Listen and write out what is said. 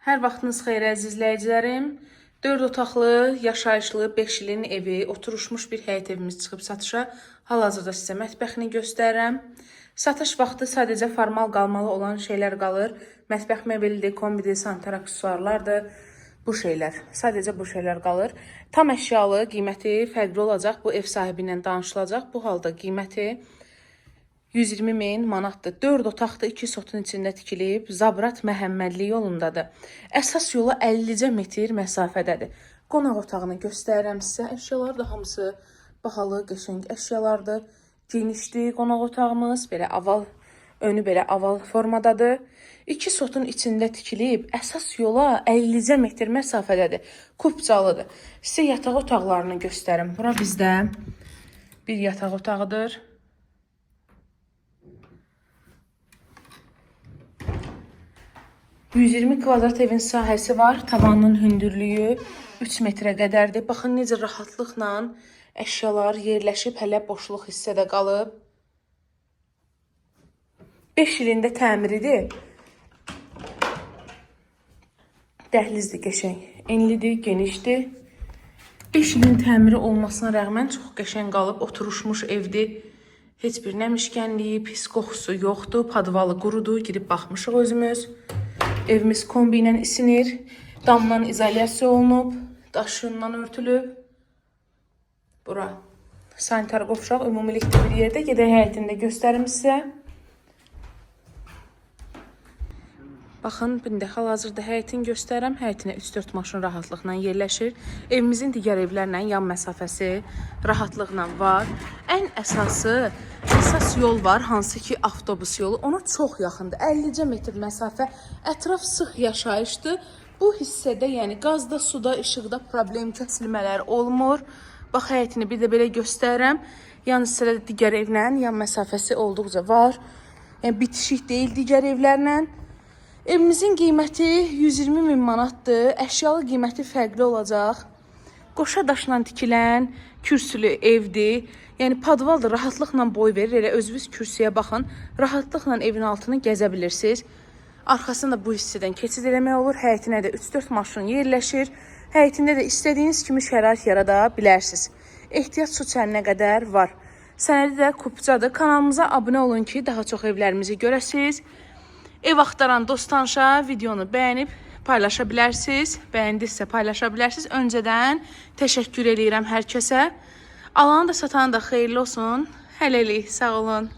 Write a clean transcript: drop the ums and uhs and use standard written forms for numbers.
Hər vaxtınız xeyir əziz izləyicilərim. 4 otaqlı, yaşayışlı 5 ilin evi, oturuşmuş bir həyət evimiz çıxıb satışa. Hal-hazırda sizə mətbəxini göstərirəm. Satış vaxtı sadəcə formal qalmalı olan şeylər qalır. Mətbəx mebelidir, kombidir, sanitar aksesuarlardır. Bu şeylər, sadəcə bu şeylər qalır. Tam əşyalı, qiyməti fərqli olacaq. Bu ev sahibi ilə danışılacaq. Bu halda qiyməti 120 min manatdır. 4 otaqda 2 sotun içində tikilib, Zabrat Məhəmmədli yolundadır. Əsas yola 50 metr məsafədədir. Qonaq otağını göstərirəm sizə. Əşyalar da hamısı bahalı, qəşəng əşyalardır. Genişdir qonaq otağımız. Belə aval, önü belə aval formadadır. 2 sotun içində tikilib, əsas yola 50 metr məsafədədir. Kupcalıdır. Sizə yataq otaqlarını göstərim. Bura bizdə bir yataq otağıdır. 120 kvadrat evin sahəsi var. Tavanın hündürlüyü 3 metrə qədərdir. Baxın necə rahatlıqla əşyalar yerləşib, hələ boşluq hissədə qalıb. 5 ilində təmiridir. Dəhlizdir, qəşəng. Enlidir, genişdir. 5 ilin təmiri olmasına rəğmən çox qəşəng qalıb, oturuşmuş evdir. Heç bir nəmişkənliyi, pis qoxusu yoxdur. Padvalı qurudur, girib baxmışıq özümüz. Evimiz kombi ilə isinir. Damdan izolyasiya olunub. Daşından örtülüb. Bura sanitar qovşaq, ümumilikdə bir yerdə. Gedək həyətində göstərim sizə. Baxın, bində hal-hazırda həyətini göstərəm. Həyətinə 3-4 maşın rahatlıqla yerləşir. Evimizin digər evlərlə yan məsafəsi rahatlıqla var. Ən əsas yol var, hansı ki avtobus yolu. Ona çox yaxındır. 50 metr məsafə, ətraf sıx yaşayışdır. Bu hissədə, yəni qazda, suda, işıqda problem kəsilmələr olmur. Bax, həyətini bir də belə göstərəm. Yan hissədə digər evlə yan məsafəsi olduqca var. Yəni bitişik deyil digər evlərlə. Evimizin qiyməti 120 min manatdır. Əşyalı qiyməti fərqli olacaq. Qoşa daşla tikilən kürsülü evdir. Yəni padvaldır, rahatlıqla boy verir. Elə özünüz kürsüyə baxın. Rahatlıqla evin altını gəzə bilirsiniz. Arxasında bu hissədən keçid eləmək olur. Həyətinə də 3-4 maşın yerləşir. Həyətində də istədiyiniz kimi şərait yarada bilərsiniz. Ehtiyac su çəninə qədər var. Sənədi də kupcadır. Kanalımıza abunə olun ki, daha çox evlərimizi görəsiniz. Ev axtaran dost-tanışa videonu bəyənib paylaşa bilərsiniz. Bəyəndinizsə paylaşa bilərsiniz. Öncədən təşəkkür edirəm hər kəsə. Alanı da satanı da xeyirli olsun. Hələlik, sağ olun.